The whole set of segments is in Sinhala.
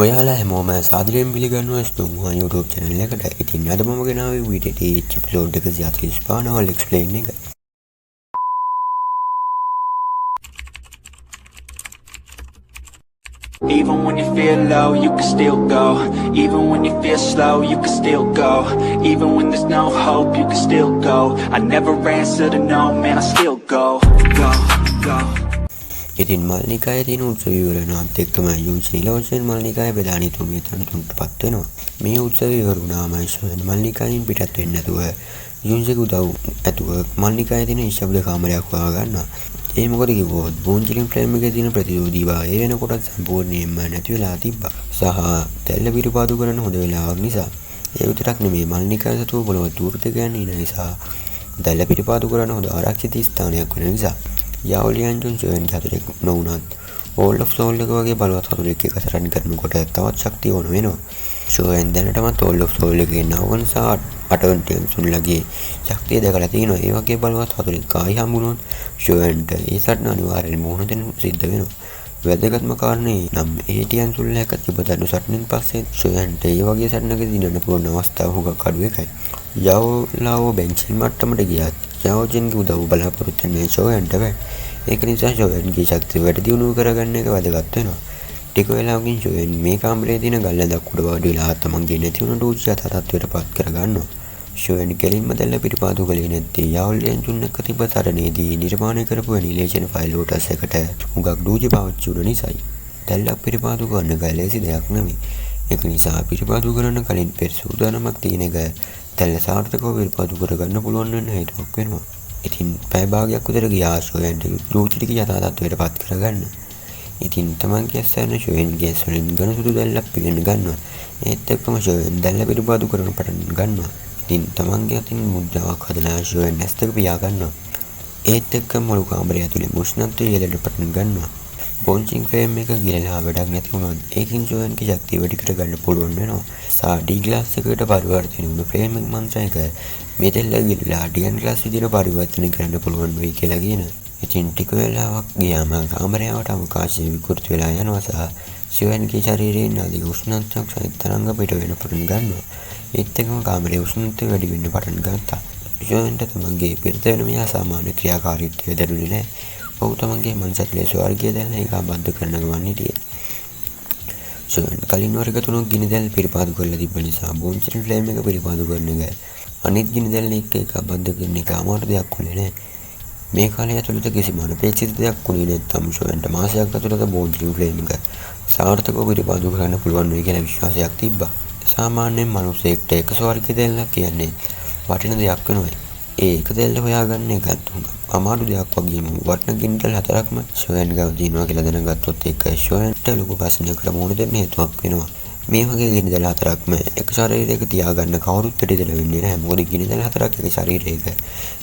ඔයාලා හැමෝම සාදරයෙන් පිළිගන්නවා ස්තුම්වා YouTube channel එකට. ඉතින් අද මම ගෙනාවේ VTT episode 145 වල explain එක. Even when you feel low, you can still go. Even when you feel slow, you can still go. Even when there's no hope, you can still go. I never answer to no, man, I still go. ඉතින් මල්නිකායේ තියෙන උත්සව විවරණත් එක්කම යුන්සිලා වශයෙන් මල්නිකායේ ප්‍රධානී තුමිය තනතුරටපත් වෙනවා. මේ උත්සව විවරුණාම ශෝයන් මල්නිකායෙන් පිටත් වෙන්නේ නැතුව යුන්සිගේ උදව් ඇතුව මල්නිකායේ තියෙන ශබ්ද කාමරයක් හොයා ගන්නවා. ඒ මොකද කිව්වොත් බෝන්චිලින් ෆ්ලේම් එකේ තියෙන ප්‍රතිරෝධීවා ඒ වෙනකොට සම්පූර්ණයෙන්ම නැති වෙලා තිබ්බා. සහ තැල්ල පිටපාදු කරන්න හොඳ වෙලාවක් නිසා. ඒ විතරක් නෙමෙයි මල්නිකාය සතුව පොළව දුරට ගන්නේ ඉන්න නිසා තැල්ල පිටපාදු කරන්න හොඳ ආරක්ෂිත ස්ථානයක් වෙන නිසා යාවලියන් ජොන් ෂෝයන් හතරෙක් නොවුනත් ඕල් ඔෆ් සෝල් එක වගේ බලවත් හතරෙක් එක සරණ කරනකොට තවත් ශක්තිය වුණ වෙනවා. ෂෝයන් දැනටමත් ඕල් ඔෆ් සෝල් එකේ නවන සහ අටවන්ටියන්සුන්ලගේ ශක්තිය දැකලා තියෙනවා. ඒ වගේ බලවත් හතරෙක් ආයි හම්බුනොත් ෂෝයන්ට ඒ සටන අනිවාර්යෙන් මුහුණ දෙන්න සිද්ධ වෙනවා. වැදගත්ම කාරණේ නම් ඒටියන්සුන්ල එක තිබදනු සටනින් පස්සේ ෂෝයන්ට ඒ වගේ සටනක දිනන්න පුළුවන් අවස්ථාව හුඟක් අඩු එකයි. යවලාව බෙන්චින් මට්ටමට ගියත් යවජන්ගේ උදව් බලාපොරොත්තු වෙන්නේ ෂෝයන්ට බෑ. ඒක නිසා ෂෝයන්ගේ ශක්තිය වැඩි දියුණු කරගන්න එක වැදගත් වෙනවා. ටික වෙලාවකින් ෂෝයන් මේ කාමරයේ තියෙන ගල්ලැඳක් උඩ වාඩි වෙලා තමන්ගේ නැති වුණු ඩූච් යථාර්ථයට පත් කරගන්නවා. ෂෝයන් කෙලින්ම දැල්ල පිටපාදු කළේ නැත්තේ යාවලියන් ජුන් එක්ක තිබ්බ තරණේදී නිර්මාණය කරපු ඇනිමේෂන් ෆයිල් ලෝටස් එකට හුඟක් ඩූජි පාවිච්චි වුණ නිසායි. දැල්ලක් පිටපාදු කරන්න ගලේසි දෙයක් නෙමෙයි. ඒක නිසා පිටපාදු කරන්න කලින් පෙර සූදානමක් තියෙන එක දැල්ල සාර්ථකව පිටපාදු කරගන්න පුළුවන් වෙන හේතුවක් වෙනවා. ඉතින් පැය භාගයක් විතර ගියා ෂෝයන්ට ඩූචි ටික යථාර්ථයට පත් කරගන්න. ඉතින් තමන්ගේ ඇස්සෙන් ෂෝයන්ගේ ඇස්වලින් ඝන සුදු දැල්ලක් පිගෙන ගන්නවා. ඒත් එක්කම ෂෝයන් දැල්ල පිටපාදු කරන පටන් ගන්නවා. ඉතින් තමන්ගේ අතින් මුද්‍රාවක් හදලා ෂෝයන් ඇස් දෙක පියා ගන්නවා. ඒත් එක්කම මුළු කාමරය ඇතුලේ උෂ්ණත්වය ඉහළට පටන් ගන්නවා. බෝන්චින් ෆ්‍රේම් එක ගිලලා වැඩක් නැති වුණොත් ඒකින් ෂෝයන්ගේ ශක්තිය වැඩි කරගන්න පුළුවන් වෙනවා. ඩී ග්ලාස් එකකට පරිවර්තන වුණු ෆ්‍රේම් එක මන්සයක මේ දෙල්ල ගිලලා ඩියන් ග්ලාස් විදිහට පරිවර්තන කරන්න පුළුවන් වෙයි කියලා කියන. ඉතින් ටික වෙලාවක් ගියාම කාමරයට අවකාශය විකෘති වෙලා යනවා සහ ෂෝයන්ගේ ශරීරයෙන් අධික උෂ්ණත්වයක් සහිත තරංග පිට වෙන පටන් ගන්නවා. ඒත් එක්කම කාමරයේ උෂ්ණත්වය වැඩි වෙන්න පටන් ගත්තා. ෂෝයන්ට තමන්ගේ පිරිත වෙන මේ අසාමාන්‍ය ක්‍රියාකාරීත්වය දැනුනේ නැහැ. ඔහු තමන්ගේ මනසට ස්වර්ගය දැල්ල එක බද්ධ කරන ගමන් හිටියේ. ෂෝයන් කලින් වර එකතුණු ගිනි දැල් පිරිපාදු කරලා තිබ්බ නිසා බෝන්චින් ෆ්ලේම් එක පිරිපාදු කරන එක අනිත් ගිනි දැල් එක්ක එක බද්ධ කරන එක අමාරු දෙයක් වුණේ නැහැ. මේ කාලය ඇතුළත කිසිම අනපේක්ෂිත දෙයක් වුණේ නැත්නම් ෂෝයන්ට මාසයක් ඇතුළත බෝන්චින් ෆ්ලේම් එක සාර්ථකව පිරිපාදු කරන්න පුළුවන් වෙයි කියලා විශ්වාසයක් තිබ්බා. සාමාන්‍යයෙන් මිනිසෙක්ට එක ස්වර්ගය දැල්ලක් කියන්නේ වටින දෙයක් වෙනවා. ඒක දැල්ල හොයාගන්න එකත් අමාරු දෙයක් වගේම වටින ගිනි දැල් හතරක්ම ෂෝයන් ගාව දිනනවා කියලා දැනගත්තොත් ඒක ෂෝයන්ට ලොකු ප්‍රශ්නයකට මුහුණ දෙන්න හේතුවක් වෙනවා. මේ වගේ ගිනි දැල් හතරක්ම එක ශරීරයක තියාගන්න කවුරුත් දෙදෙල වෙන්නේ නැහැ. මොකද ගිනි දැල් හතරක් එක ශරීරයක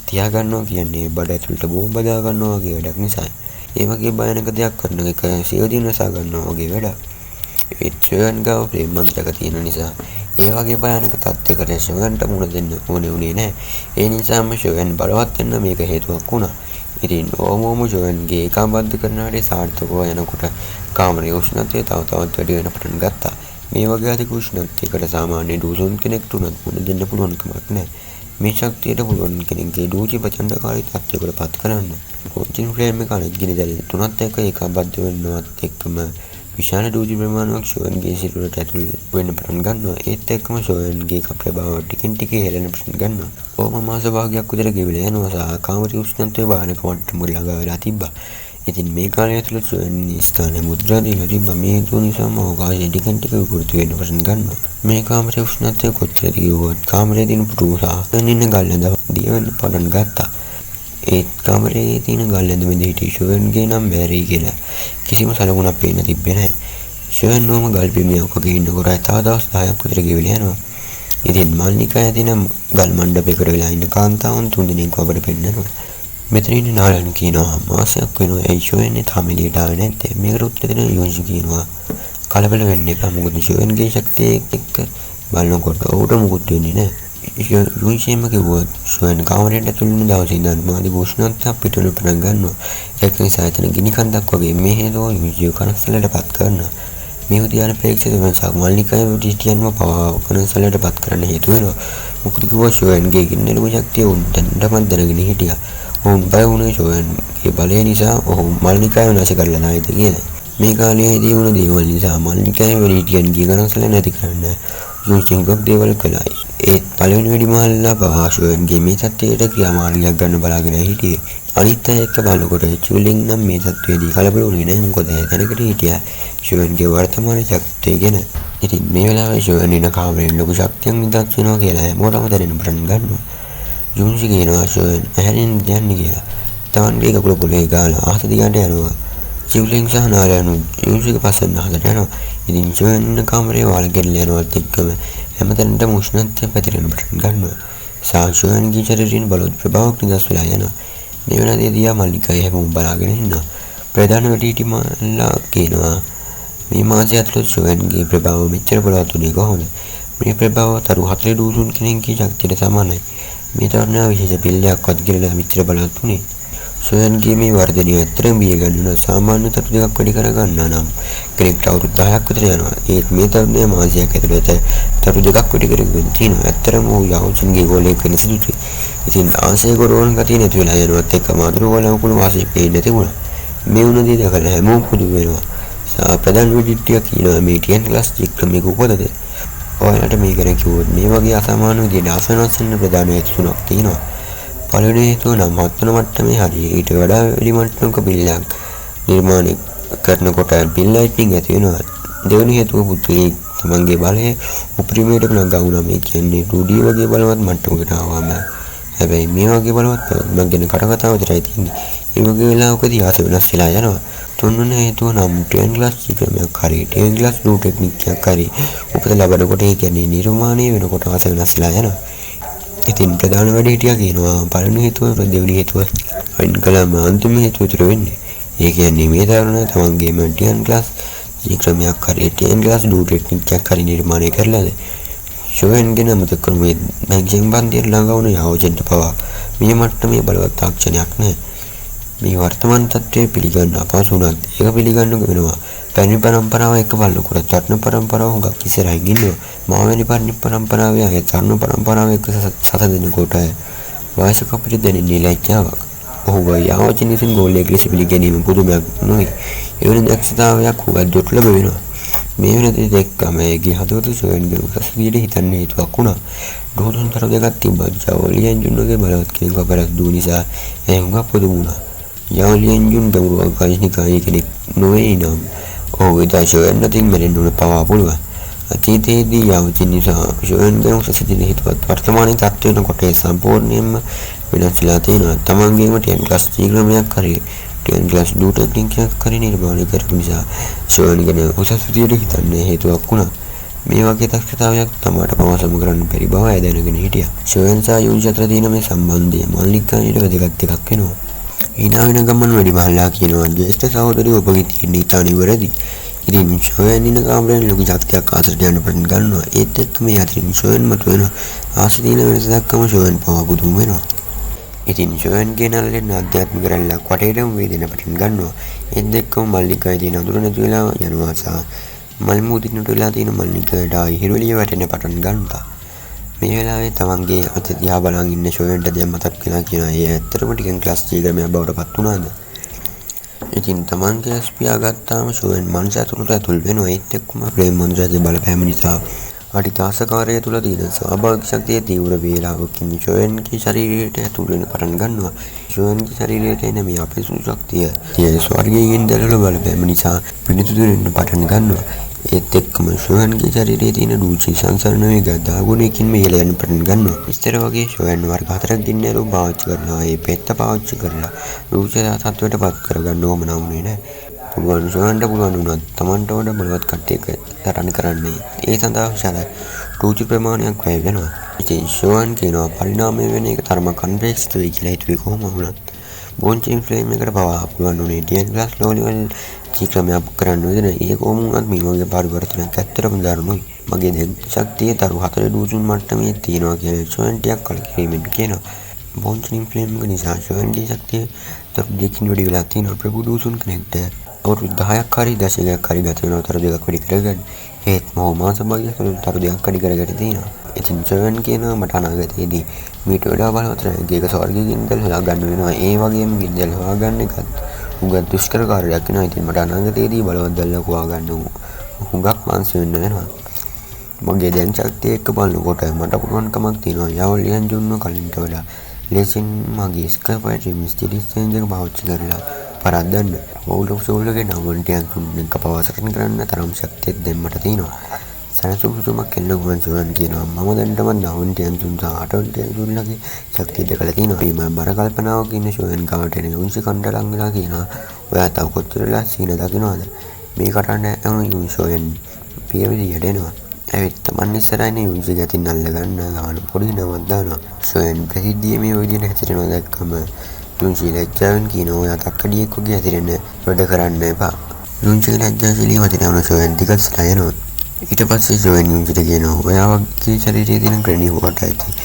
තියාගන්නවා කියන්නේ බඩ ඇතුළට බෝම්බ දා ගන්නවා වගේ වැඩක් නිසා. ඒ වගේ භයානක දෙයක් කරන එක සියදින නසා ගන්නවා වගේ වැඩක්. ඒ ෂෝයන් ගාව ෆ්ලේම් මන්ත්‍රක තියෙන නිසා ඒ වගේ භයානක තත්ත්වයකට ෂෝයන්ට මුහුණ දෙන්න ඕනේ උනේ නැහැ. ඒ නිසාම ෂෝයන් බලවත් වෙන්න මේක හේතුවක් වුණා. ඉතින් ඕමෝම ෂෝයන්ගේ ඒකාබද්ධ කරන වැඩේ සාර්ථකව යනකොට කාමරයේ උෂ්ණත්වය තව තවත් වැඩි වෙන පටන් ගත්තා. මේ වගේ අධික උෂ්ණත්වයකට සාමාන්‍ය ඩූසුන් කෙනෙක්ට උනත් මුහුණ දෙන්න පුළුවන් කමක් නැහැ. මේ ශක්තියට පුළුවන් කෙනෙක්ගේ ඩූචි ප්‍රචණ්ඩකාරී තත්ත්වයකට පත් කරන්න. බෝන්චින් ෆ්ලේම් එක අනිත් ගිනි දැල් තුනත් එක්ක ඒකාබද්ධ වෙනවත් එක්කම විශාල ඩූජි ප්‍රමාණයක් ෂෝයන්ගේ සිරුරට ඇතුල් වෙන්න පටන් ගන්නවා. ඒත් එක්කම ෂෝයන්ගේ ප්‍රභාව ටිකෙන් ටික හෙලෙන්න පටන් ගන්නවා. ඕම මාස භාගයක් විතර ගෙවිලා යනවා සහ කාමරයේ උෂ්ණත්වය භයානක මට්ටමකට ළඟා වෙලා තිබ්බා. ඉතින් මේ කාලය තුළ ෂෝයන් ස්ථානයේ මුද්‍රා දීලා තිබ්බා. මේ හේතුව නිසාම අවකාශය ටිකෙන් ටික විකෘති වෙන්න පටන් ගන්නවා. මේ කාමරයේ උෂ්ණත්වය කොච්චර කිව්වොත් කාමරයේ තියෙන පුටු සහ ඉන්න ගල්ලඳ දියවෙන්න පටන් ගත්තා. ඒත් කාමරයේ තියෙන ගල්ලඳ මැද හිටි ෂෝයන්ගේ නම් බැරි කියලා කිසිම සලකුණක් පේන්න තිබ්බේ නැහැ. ෂෝයන් නෝම ගල් බිමයක ඉන්නකොට තව දවස් 10ක් විතර ගෙවිලා යනවා. ඉතින් මල්නිකායේ තියෙන ගල් මණ්ඩපයකට වෙලා ඉන්න කාන්තාවන් තුන්දෙනෙක් අපිට පෙන්නනවා. මෙතන ඉන්න නාලන් කියනවා මාසයක් වෙනවා ඒ ෂෝයන් තාම එළියට ආවේ නැත්තේ. මේකට උත්තර දෙන යෝන්සි කියනවා කලබල වෙන්න එපා. මොකද ෂෝයන්ගේ ශක්තිය එක්ක බලනකොට ඔහුට මුකුත් වෙන්නේ නැහැ. යුන්ෂේම කිව්වොත් ෂෝයන් කාමරයට ඇතුළු වෙන දවසේ ඉඳන් මාදි උෂ්ණත්වය පිටුන පටන් ගන්නවා. ඒක නිසා එතන ගිනි කන්දක් වගේ මේ හේතුව යුන්ෂිව කනස්සලටපත් කරනවා. මේ උද්‍යාන ප්‍රේක්ෂක වෙනසක් මල්නිකායේ හිටියන්ව පවා කනසලට පත් කරන්න හේතු වෙනවා. මොකද කිව්වා ෂෝයන්ගේ ගින්නලුම ශක්තිය උන් දැනටමත් දැනගෙන හිටියා. ඔවුන් බය වුණේ ෂෝයන්ගේ බලය නිසා ඔහු මල්නිකාය විනාශ කරලා නැයිද කියලා. මේ කාලයේදී වුණ දේවල් නිසා මල්නිකායේ වැඩි හිටියන්ගේ කනසල නැති කරන්න යුන්සිංගක් දේවල් කළා. ඒත් පළවෙනි වෙඩිමහල්ලා පවා ෂෝයන්ගේ මේ තත්ත්වයට ක්‍රියාමාර්ගයක් ගන්න බලාගෙන හිටියේ. අනිත් අය එක්ක බලනකොට චූලින් නම් මේ තත්ත්වයේදී කලබල වුණේ නැහැ. මොකද දැනකට හිටියා ෂෝයන්ගේ වර්තමාන ශක්තිය ගැන. ඉතින් මේ වෙලාවේ ෂෝයන් ඉන්න කාමරයෙන් ලොකු ශක්තියක් නිදහස් වෙනවා කියලා හැමෝටම දැනෙන්න පටන් ගන්නවා. යුන්සි කියනවා ෂෝයන් ඇහැරෙන්න යන්නේ කියලා. තමන්ගේ කකුල පොළවේ ගාලා ආහත දිගට යනවා. චූලින් සහ නාලයන් යුන්සිගේ පස්සෙන් ආහතට යනවා. ඉතින් ෂෝයන් ඉන්න කාමරේ වල ගෙඩලා යනවත් එක්කම හැමතැනටම උෂ්ණත්වය පැතිරෙන්න පටන් ගන්නවා. ෂෝයන්ගේ ශරීරයෙන් බලවත් ප්‍රභාවයක් නිදහස් වෙලා යනවා. මේ වෙලාවේදී මල්ලිකායි හැමෝම බලාගෙන ඉන්නවා. ප්‍රධාන වැඩිහිටියන්ලා කියනවා මේ මාසය ඇතුළත ෂෝයන්ගේ ප්‍රභාව මෙච්චර බලවත් වුණේ කොහොමද? මේ ප්‍රභාව තරු 4 දූසුන් කෙනෙක්ගේ ශක්තියට සමානයි. මේ තරුණයා විශේෂ පිළිලයක්වත් ගිරලා මෙච්චර බලවත් වුණේ. ෂෝයන්ගේ මේ වර්ධනය ඇත්තටම බිය ගන්නවා. සාමාන්‍ය තරු දෙකක් වැඩි කරගන්නා නම් කෙනෙක්ට අවුරුදු 10ක් විතර යනවා. ඒත් මේ තරුණයා මාසයක් ඇතුළත තරු දෙකක් වැඩි කරගෙන තිනවා. ඇත්තටම ඌ යාවුචින්ගේ ගෝලයක් වෙන සිදුතුයි. ඉතින් ආශය ගොරවන ගතිය නැති වෙලා යනවත් එක්ක මාතුරු වල උකුළු වාසිය පේන්නේ තිබුණා. මේ වුණ දේ දැකලා හැමෝම පුදු වෙනවා. ප්‍රධාන වෙඩිහිටියා කියනවා මේ ටියන් ක්ලාස් චික්‍රමයක උපතද? ඔයාලට මේ ගැන කිව්වොත් මේ වගේ අසමාන විදිහට ආසනස් වෙන ප්‍රධාන හේතු තුනක් තියෙනවා. පළවෙනි හේතුව නම් මත්තන මට්ටමේ හරිය ඊට වඩා වැඩි මට්ටමක බිල්ලක් නිර්මාණය කරනකොට බිල් ලයිටින් ඇති වෙනවා. දෙවෙනි හේතුව පුද්ගලයෙක් තමන්ගේ බලය උපරිමයට නගා වුණා. මේ කියන්නේ රුඩිය වගේ බලවත් මට්ටමකට ආවම. හැබැයි මේ වගේ බලවත් මම ගැන කටකතාව විතරයි තියෙන්නේ. ඒ වගේ වෙලාවකදී ආස වෙනස් වෙලා යනවා. තුන්වෙනි හේතුව නම් ට්‍රේන් ක්ලාස් ක්‍රමයක් හරි ට්‍රේන් ක්ලාස් ඩූ ටෙක්නික් එකක් හරි උපත ලැබනකොට ඒ කියන්නේ නිර්මාණය වෙනකොට ආස වෙනස් වෙලා යනවා. ඉතින් ප්‍රධාන වැඩිහිටියා කියනවා පළවෙනි හේතුව දෙවෙනි හේතුව අයින් කළාම අන්තිම හේතුව විතර වෙන්නේ. ඒ කියන්නේ මේ තරුණයා තමන්ගේම ට්‍රේන් ක්ලාස් ක්‍රමයක් හරි ට්‍රේන් ක්ලාස් ඩූ ටෙක්නික් එකක් හරි නිර්මාණය කරලාද ෂෝයන්ගෙන මතක කරමු මේ බැංකින් බන්දියට ළඟ වුණ යාවජෙන්ට පවා මේ මට්ටමේ බලවත් තාක්ෂණයක් නැහැ. මේ වර්තමාන තත්ත්වයේ පිළිගන්න අපහසු වුණත් ඒක පිළිගන්න වෙනවා. පැරණි පරම්පරාව එක්ක බලනකොට තරුණ පරම්පරාව හුඟක් ඉස්සරහින් ඉන්නවා. මාවැනි පැරණි පරම්පරාවේ අය තරුණ පරම්පරාව එක්ක සතදෙනකොට වයසක අපිට දැනෙන්නේ ලැජ්ජාවක්. ඔහු යාවජෙන් විසින් ගෝලයක් ලෙස පිළිගැනීම පුදුමයක් නෙවෙයි. ඒ වෙන දක්ෂතාවයක් හුඟක් දුර්ලභ වෙනවා. මේ වෙනදී දැක්කම ඒගේ හදවත ෂෝයන්ගේ උසස් විදිහට හිතන්න හේතුවක් වුණා. දෝතුන්තර දෙකක් තිබ්බා. ජවලියන් ජුන්ගේ බලවත් කෙනෙක් අපරක් දූ නිසා ඒ හුඟක් පුදුම වුණා. ජවලියන් ජුන් ගැඹුරු අංකාශනිකායි කෙනෙක් නොවේ නම් ඔහු එදා ෂෝයන් අතින් මැරෙන්න උන පවා පුළුවන්. අතීතයේදී යාවජින් නිසා ෂෝයන්ගේ උසස් විදිහට හිතුවත් වර්තමානයේ තත්ත්ව වෙනකොට ඒ සම්පූර්ණයෙන්ම වෙනස් වෙලා තියෙනවා. තමන්ගේම ටෙන් ක්ලාස් ක්‍රමයක් හරි ටෙන් ක්ලාස් ඩූ ටෙක්නික් එකක් හරි නිර්මාණය කරපු නිසා ෂෝයන් ගැන උසස් විදිහට හිතන්න හේතුවක් වුණා. මේ වගේ දක්ෂතාවයක් තමාට පවසම කරන්න බැරි බව ඇය දැනගෙන හිටියා. ෂෝයන් සහ යුන්සි අතර තියෙන මේ සම්බන්ධය මල්ලිකාට වැදගත් එකක් වෙනවා. hina වෙන ගමන් වැඩිමහල්ලා කියනවා ජේෂ්ඨ සහෝදරිය ඔබගේ තියෙන ඉතාම නිවැරදි. ඉතින් ෂෝයන් ඉන්න කාමරයෙන් ලොකු ශක්තියක් ආසරට යන්න පටන් ගන්නවා. ඒත් එක්ක මේ අතරින් ෂෝයන් මතුවෙන ආසිතීන වෙනස දක්වම ෂෝයන් පවා පුදුම වෙනවා. ඉතින් ෂෝයන්ගේ නළලෙන් ආධ්‍යාත්මික රැල්ලක් වටේටම වේදෙන පටන් ගන්නවා. ඒත් එක්කම මල්ලිකාවේ තියෙන අඳුර නැති වෙලා යනවා සහ මල් මුදින්නට වෙලා තියෙන මල්ලිකාට ආයි හිරවලිය වැටෙන්න පටන් ගන්නවා. මේ වෙලාවේ තමන්ගේ අත දිහා බලන් ඉන්න ෂෝයන්ට දැන් මතක් වෙලා කියනවා ඒ ඇත්තටම ටිකෙන් ක්ලාස් ක්‍රමයක් බවට පත් වුණාද? ඉතින් තමන්ගේ ස්පියා ගත්තාම ෂෝයන් මනස ඇතුළට ඇතුල් වෙනවා. ඒත් එක්කම ප්‍රේම මන්ත්‍රයේ බලපෑම නිසා අටිදාසකාරය තුළ තියෙන ස්වාභාවික ශක්තිය තීව්‍ර වේලාවකින් ෂෝයන්ගේ ශරීරයට ඇතුල් වෙන පටන් ගන්නවා. ෂෝයන්ගේ ශරීරයට එන මේ අපේසු ශක්තිය tie ස්වර්ගයෙන් දැරළ බලපෑම නිසා පිණිතුරු වෙන්න පටන් ගන්නවා. ඒත් එක්කම ෂෝයන්ගේ ශරීරයේ තියෙන දූෂි සංසරණ වේග දාගුණයකින් මේල යන පටන් ගන්නවා. ඉස්තර වගේ ෂෝයන් වර්ග 4ක් දින්නේරු පාවිච්චි කරනවා. ඒ පෙත්ත පාවිච්චි කරලා දූෂිත තත්ත්වයට පත් කරගන්න ඕම නමුනේ නෑ. පුළුවන් ෂෝයන්ට පුළුවන් වුණත් Tamanට වඩා බලවත් කට්ටියක තරණ කරන්නේ. ඒ සඳහා විශාල රූචි ප්‍රමාණයක් වැය වෙනවා. ඉතින් ෂෝයන් කියනවා පරිණාමය වෙන එක තරම කන්ප්ලෙක්ස් වෙයි කියලා හිතුවේ කොහොම වුණත්. බෝන්චින් ෆ්ලේම් එකට පවා පුළුවන් උනේ ටියන් ක්ලාස් ලෝ ලෙවල් චික්‍රමයක් කරන්න වෙන. ඒක කොහොම වුණත් මේ වගේ පරිවර්තනයක් ඇත්තටම දරුණුයි. මගේ දැන් ශක්තිය තරු 4 දූසුන් මට්ටමේ තියෙනවා කියලා ෂෝයන් ටිකක් කලකිරීමෙන් කියනවා. බෝන්චින් ෆ්ලේම් එක නිසා ෂෝයන්ගේ ශක්තිය තරු දෙකකින් වැඩි වෙලා තියෙනවා. ප්‍රභු දූසුන් කෙනෙක්ට අවුරුදු 10ක් හරි දශකයක් හරි ගත වෙනවා තරු දෙකක් වැඩි කරගන්න. ඒත් මොහු මාස භාගයක් තුළ තරු දෙකක් වැඩි කරගෙන තියෙනවා. ඉතින් සොයන් කියනවා මට අනාගතයේදී මීට වඩා බලවත් රැඟේක ස්වර්ගයේ ගින්දල් හොයාගන්න වෙනවා. ඒ වගේම ගින්දල් හොයාගන්න එකත් උගත් දුෂ්කර කාර්යයක් වෙනවා. ඉතින් මට අනාගතයේදී බලවත් දැල්ලක් හොයාගන්න හුඟක් මාංශ වෙන්න වෙනවා. මගේ දැන් ශක්තිය එක්ක බලනකොට මට පුළුවන්කමක් තියෙනවා යවල් ලියන් දුන්න කලින්ට වඩා ලේසින් මගේ ස්කයිප් මිස්ටරි එක්ස්චේන්ජ් එක පාවිච්චි කරලා පරද්දන්න. ඔවුලෝසෝලගේ නවන්ටියන් තුන්ක පවසරණ කරන්න තරම් ශක්තියක් දැන් මට තියෙනවා. සනසුසුමක් එන්න ගුවන් සොයන් කියනවා මම දැන්ටම නවන්ටියන් තුන් සහ අටවන්ටියන් තුන්ලගේ ශක්තිය දැකලා තියෙනවා. මේ බර කල්පනාවක් ඉන්න සොයන් කාට එන යුන්සි කණ්ඩ ලං වෙලා කියනවා ඔයා තව කොච්චරලා සීන දකින්නවද මේ කටන්න යන යුන්සොයන් පියවිදි යඩෙනවා. ඇවිත් තමන් ඉස්සරහින් යුන්සි ගැතින් අල්ල ගන්න ගාන පොඩි නමක් දානවා. සොයන් ප්‍රසිද්ධියේ මේ විදිහට හැසිරෙනවා දැක්කම යුන්සි ලැජ්ජාවෙන් කියනවා ඔයා තක්කඩියෙක් වගේ හැසිරෙන්න වැඩ කරන්න එපා. යුන්සි ලැජ්ජාශීලී වදින යන සොයන් ටිකක් ඉස්සරහ යනවා. ඊට පස්සේ සොයන් යුන්සිට කියනවා ඔයා වගේ ශරීරයේ තියෙන ග්‍රැනි කොට ඇති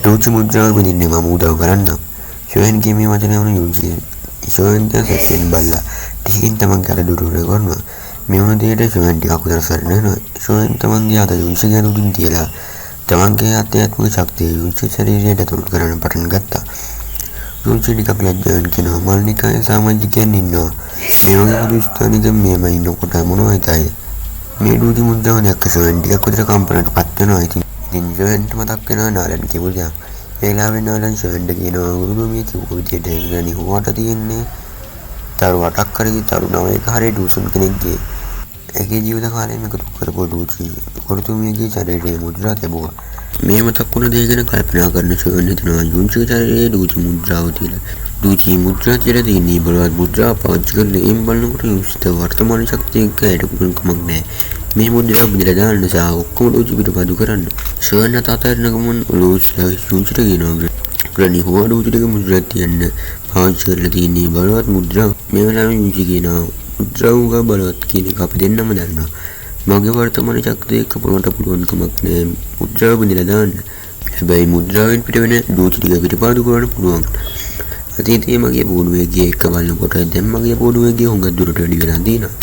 රුචි මුද්‍රාව බඳින්නේ මම උදව් කරන්නම්. සොයන් කීමේ වචන වුණ යුන්සි සොයන් දැසෙන් බල්ලා ටිකකින් තමන්ගේ අර දුරුර කරනවා. මේ වුණ දෙයට සොයන් ටිකක් උදර සරණ වෙනවා. සොයන් තමන්ගේ අත යුන්සිගේ උඩින් තියලා තමන්ගේ ආත්මය ශක්තිය යුන්සි ශරීරයට තුරු කරන්න පටන් ගත්තා. යුන්සි ටිකක් ලැජ්ජාවෙන් කියනවා මල්නිකායේ සමාජිකයන් ඉන්නවා. මේ වගේ පොදු ස්ථානික මෙහෙම ඉන්නකොට මොනවා හිතයි මේ රුචි මුද්‍රාව දැක්ක සොයන් ටිකක් උදර කම්පනට පත් වෙනවා. ඉතින් සොයන්ට මතක් වෙනවා නාලන් කියපු දේ. ඒලාවෙන් නාලන් සොයන්ට කියනවා ගුරුතුමෝ මේ කිව්ව විදියට ග්‍රැනි හොවට තියෙන්නේ තරු 8ක් කරේ තරු 9ක හරේ ඩූසුන් කෙනෙක්ගේ ඒකේ ජීවිත කාලයම එකතු කරපු රුචි ගුරුතුමියගේ ශරීරයේ මුද්‍රා තිබුණා. මේ මතක් වුණ දේ ගැන කල්පනා කරන සොයන් හිතනවා යුන්සිගේ ශරීරයේ රුචි මුද්‍රාව තියලා රුචි මුද්‍රා තියලා තියෙන්නේ බලවත් මුද්‍රාව පාවිච්චි කරලා එම් බලනකොට යුන්සිට වර්තමාන ශක්තිය එක්ක ඇඩපුණු කමක් නැහැ. මේ මුද්‍රාව බෙදලා දාන්න නිසා ඔක්කොම රුචි පිටපදු කරන්න. සොයන් අතාරින ගමන් යුන්සිට කියනවා ග්‍රැනි හොව රුචි දෙක මුද්‍රා තියන්න පාවිච්චි කරලා තියෙන්නේ බලවත් මුද්‍රාව. මේ වෙලාවේ යුන්සි කියනවා මුද්‍රාවක බලවත් කියන එක අපි දෙන්නම දන්නවා. මගේ වර්තමාන ශක්තිය එක්ක පොරොන්ට පුළුවන් කමක් නෑ මුද්‍රාව බඳිලා දාන්න. හැබැයි මුද්‍රාවෙන් පිට වෙන රුචි ටික පිටපාදු කරන්න පුළුවන්. අතීතයේ මගේ පුහුණු වේගය එක්ක බලනකොට දැන් මගේ පුහුණු වේගය හුඟක් දුරට වැඩි වෙලා තියෙනවා.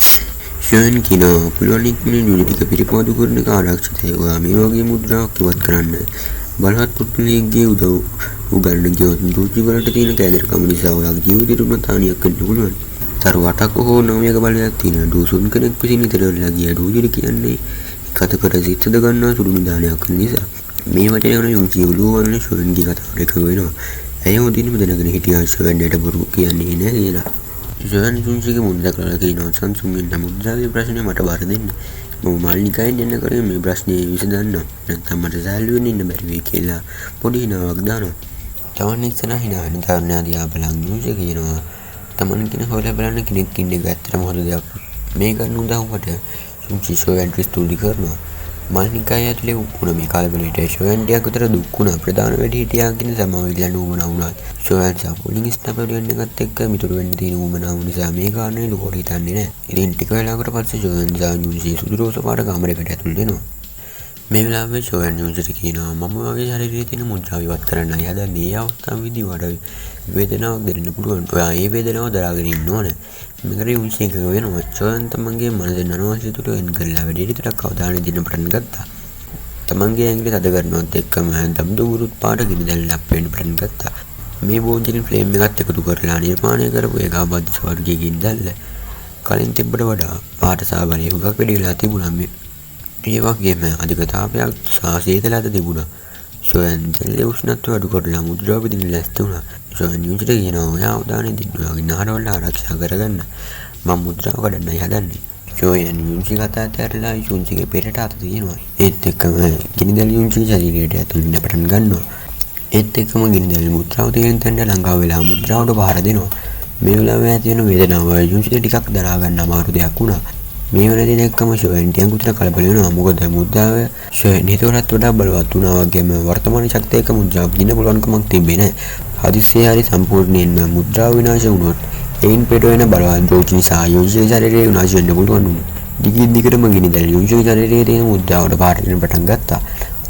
සොයන් කියනවා පුළුවන් ඉක්මනින් රුචි ටික පිටපාදු කරන එක ආරක්ෂිතයි. ඔයා මේ වගේ මුද්‍රාවක් ඉවත් කරන්න බලවත් පුත්‍රයෙක්ගේ උදව් උගන්න ගියොත් රුචි වලට තියෙන කැදරකම නිසා ඔයාගේ ජීවිතේට උනත් හානියක් වෙන්න පුළුවන්. තරු 8ක හෝ 9ක බලයක් තියෙන ඩූසුන් කෙනෙක් විසින් ඉතරලා ගිය ඩූජිරි කියන්නේ කතකට සිත්ද ගන්නා සුළු නිදානයක් නිසා. මේ වටේ යන යුන්සි උළුවන්නේ සොයන්ගේ කතාවට එකග වෙනවා. ඇය උදින්ම දැනගෙන හිටියා සොයන්ට බොරු කියන්නේ නෑ කියලා. සොයන් යුන්සිගේ මුද්‍රා කරලා කියනවා සංසුන් වෙන මුද්‍රාවේ ප්‍රශ්නේ මට බාර දෙන්න. මම මාල්නිකායෙන් එන්න කරේ මේ ප්‍රශ්නේ විසඳන්න. නැත්නම් මට සෑල්ලුවෙන් ඉන්න බැරි වෙයි කියලා පොඩි හිනාවක් දානවා. තවන් ඉස්සරහ හිනාවෙන තරුණයා දිහා බලන් යුන්සි කියනවා තමන් කෙනෙක් හොයලා බලන්න කෙනෙක් ඉන්න එක ඇත්තටම හොඳ දෙයක්. මේ කරන උදාහරණයට යුන්සි සොයන්ට ස්තුති කරනවා. මාල්නිකාය ඇතුලේ වුණ මේ කාලවලට සොයන්ට අතර දුක් වුණා. ප්‍රධාන වැඩි හිටියා කියන සමාවෙලා නුඹනා වුණා. සොයන් සපෝලින් ස්ටැප් වෙන්න එකත් එක්ක මිතුරු වෙන්න තියෙන උමනාව නිසා මේ කාරණේ ලොකෝට හිතන්නේ නැහැ. ඉතින් ටික වෙලාවකට පස්සේ සොයන් යුන්සි සුදු රෝස පාට කාමරයකට ඇතුල් වෙනවා. මේ වෙලාවේ සොයන් යුන්සිට කියනවා මම වගේ ශරීරයේ තියෙන මුද්‍රාව ඉවත් කරන්නයි හදන්නේ. මේ අවස්ථාවේදී වඩා වේදනාවක් දැනෙන්න පුළුවන්. ඔයා ඒ වේදනාව දරාගෙන ඉන්න ඕනේ. මේකට යුන්සි එකක වෙනවා. සොයන් තමන්ගේ මනස නනවාසිය තුළ එන් කරලා වැඩි ටිකක් අවධානය දෙන්න පටන් ගත්තා. තමන්ගේ ඇඟිලි තද කරනවත් එක්කම දම්දුමුරුත් පාට ගිනිදැල්ලක් පේන්න පටන් ගත්තා. මේ බෝන්ජින් ෆ්ලේම් එකත් එකතු කරලා නිර්මාණය කරපු ඒකාබද්ධ ස්වර්ගයේ ගිනිදැල්ල කලින් තිබ්බට වඩා පාට සාබරේ හුඟක් වැඩි වෙලා තිබුණා. ඒ වගේම අධික තාපයක් සාසීතලද තිබුණා. සොයන් දෙල්ලේ උෂ්ණත්වය අඩු කරලා මුද්‍රාව බෙදින්න ලැස්ති වුණා. සොයන් යුන්සිට කියනවා ඔයා අවධානය දෙන්න ඔයාගේ නාරවල ආරක්ෂා කරගන්න. මම මුද්‍රාව කඩන්නයි හදන්නේ. සොයන් යුන්සි කතා ඇතරලා යුන්සිගේ පෙරට අත තියෙනවා. ඒත් එක්කම ගිනිදැල් යුන්සිගේ ශරීරයට ඇතුල් වෙන්න පටන් ගන්නවා. ඒත් එක්කම ගිනිදැල් මුද්‍රාව තියෙන තැනට ළඟා වෙලා මුද්‍රාවට බාර දෙනවා. මේ වෙලාවේ ඇති වෙන වේදනාව යුන්සිට ටිකක් දරා ගන්න අමාරු දෙයක් වුණා. මේ වෙන දින එක්කම සොයන් ටිකක් උතර කලබල වෙනවා. මොකද මුද්‍රාව සොයන් හිතුවටත් වඩා බලවත් වුණා වගේම වර්තමාන ශක්තිය එක්ක මුද්‍රාව දින පුළුවන්කමක් තිබෙන්නේ නැහැ. හදිස්සියේ හරි සම්පූර්ණයෙන්ම මුද්‍රාව විනාශ වුණොත් එයින් පිට වෙන බලවත් රුචි නිසා යුන්සිගේ ශරීරය විනාශ වෙන්න පුළුවන් වුණා. දිගටම ගිනිදැල් යුන්සිගේ ශරීරයේ තියෙන මුද්‍රාවට බාර දෙන්න පටන් ගත්තා.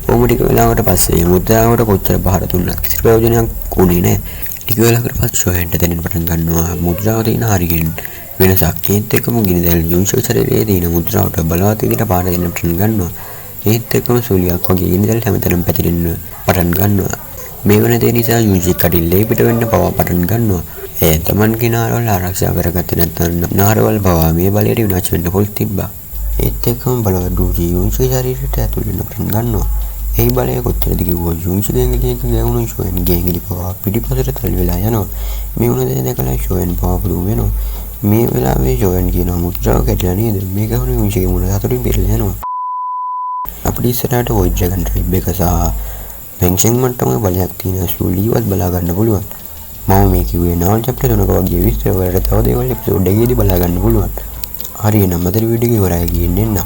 ඕම ටික වෙලාවකට පස්සේ මුද්‍රාවට කොච්චර බාර දුන්නත් කිසි ප්‍රයෝජනයක් වුණේ නැහැ. ටික වෙලාවකට පස්සේ සොයන්ට දැනෙන්න පටන් ගන්නවා මුද්‍රාව තියෙන හරියෙන් වෙනසක්. ඒත් එක්කම ගිනිදැල් යුන්ෂගේ ශරීරයේ තියෙන මුද්‍රාවට බලවත් විදිහට පාර දෙන්න පටන් ගන්නවා. ඒත් එක්කම සුලියක් වගේ ගිනිදැල් හැමතැනම පැතිරෙන්න පටන් ගන්නවා. මේ වන දේ නිසා යුන්ෂි කටිල්ලේ පිට වෙන්න පවා පටන් ගන්නවා. ඒ තමන්ගේ නාරවල් ආරක්ෂා කරගත්තේ නැත්නම් නාරවල් පවා මේ බලයට විනාශ වෙන්න පොල් තිබ්බා. ඒත් එක්කම බලවත් ඩූජි යුන්ෂිගේ ශරීරයට ඇතුල් වෙන්න පටන් ගන්නවා. ඒ බලය කොච්චරද කිව්වොත් යුන්ෂිගේ ඇඟිලියක ගැවුණු ෂෝයන්ගේ ඇඟිලි පවා පිටිපසට තල්ලි වෙලා යනවා. මේ වන දේ දැකලා ෂෝයන් පවා පුදුම වෙනවා. මේ වෙලාවේ ෂෝයන් කියනවා මුද්‍රාව කැඩලා නේද? මේ ගහන යුන්ෂිගේ මුණ හතරින් පිරලා යනවා. අපිට ඉස්සරහට වොයිඩ් ඩ්‍රැගන් ට්‍රයිබ් එක සහ ෆෙන්සිං මට්ටමේ බලයක් තියෙන සූලිවත් බලා ගන්න පුළුවන්. මම මේ කිව්වේ නාවල් චැප්ටර් 3ක වගේ විස්තර වලට තව දේවල් එපිසෝඩ් එකේදී බලා ගන්න පුළුවන්. හරි එහෙනම් අද වීඩියෝ එක ඉවරයි ගියන්න එන්න.